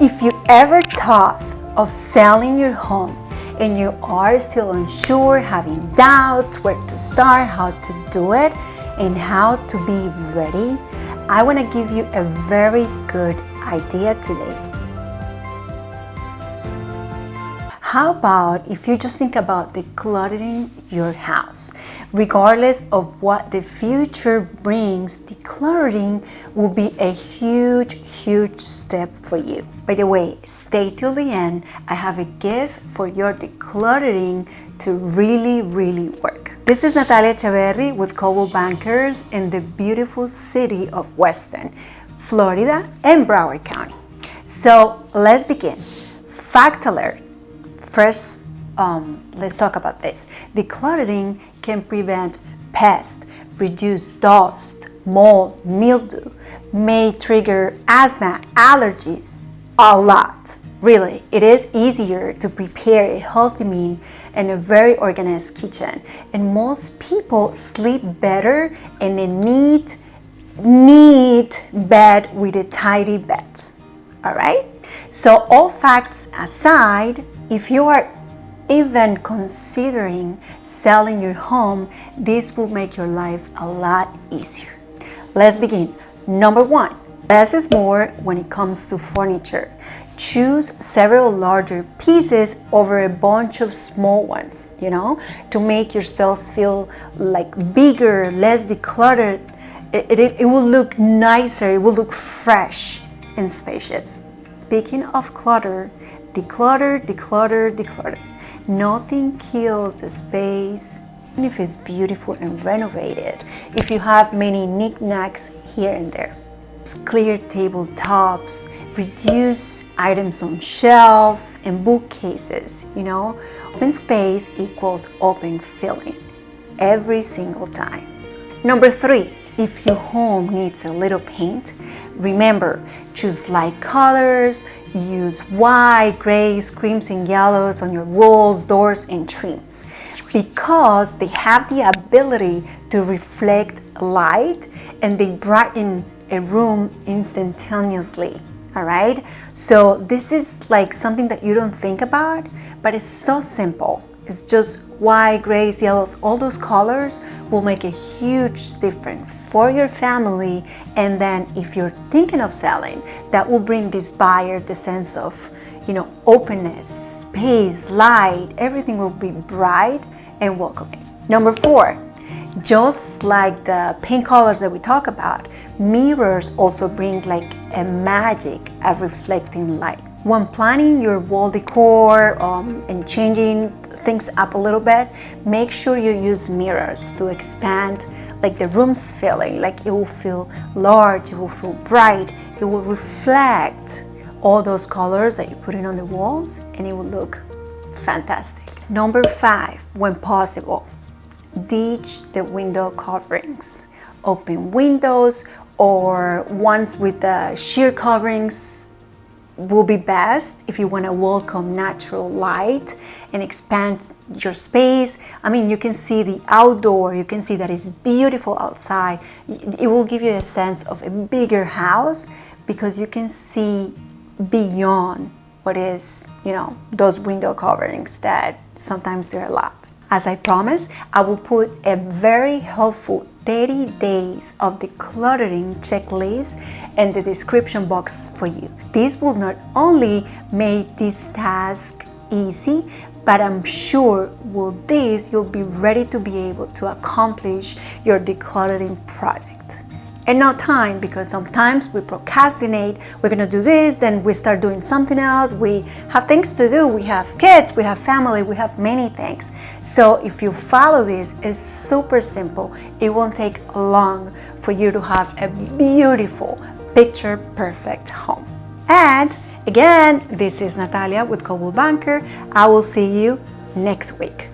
If you ever thought of selling your home and you are still unsure, having doubts where to start, how to do it, and how to be ready, I want to give you a very good idea today. How about if you just think about decluttering your house? Regardless of what the future brings, decluttering will be a huge step for you. By the way, stay till the end. I have a gift for your decluttering to really work. This is Natalia Echeverry with Coldwell Bankers in the beautiful city of Weston, Florida and Broward County. So let's begin. Fact alert. First, let's talk about this. Decluttering can prevent pests, reduce dust, mold, mildew, may trigger asthma, allergies, a lot. Really, it is easier to prepare a healthy meal and a very organized kitchen. And most people sleep better in a neat bed with a tidy bed. All right? So all facts aside, if you are even considering selling your home, this will make your life a lot easier. Let's begin. Number one, less is more when it comes to furniture. Choose several larger pieces over a bunch of small ones, to make your space feel like bigger, less decluttered. It will look nicer, it will look fresh and spacious. Speaking of clutter, declutter. Nothing kills the space, even if it's beautiful and renovated, if you have many knick-knacks here and there. Clear tabletops, reduce items on shelves and bookcases, Open space equals open feeling every single time. Number three, if your home needs a little paint, remember, choose light colors, use white, grays, creams, and yellows on your walls, doors, and trims because they have the ability to reflect light and they brighten a room instantaneously. All right? So this is like something that you don't think about, but it's so simple. It's just white, grays, yellows, all those colors will make a huge difference for your family. And then if you're thinking of selling, that will bring this buyer the sense of, openness, space, light, everything will be bright and welcoming. Number four, just like the paint colors that we talk about, mirrors also bring like a magic of reflecting light. When planning your wall decor and changing things up a little bit, make sure you use mirrors to expand like the room's feeling, like it will feel large, it will feel bright, it will reflect all those colors that you put in on the walls and it will look fantastic. Number five, when possible, ditch the window coverings. Open windows or ones with the sheer coverings will be best if you want to welcome natural light and expand your space. I mean, you can see the outdoor, you can see that it's beautiful outside. It will give you a sense of a bigger house because you can see beyond what is, those window coverings that sometimes they're a lot. As I promised, I will put a very helpful 30 days of decluttering checklist in the description box for you. This will not only make this task easy, but I'm sure with this you'll be ready to be able to accomplish your decluttering project. And no time, because sometimes we procrastinate, we're gonna do this, then we start doing something else, we have things to do, we have kids, we have family, we have many things. So if you follow this, it's super simple. It won't take long for you to have a beautiful, picture perfect home. And again, this is Natalia with Coldwell Banker. I will see you next week.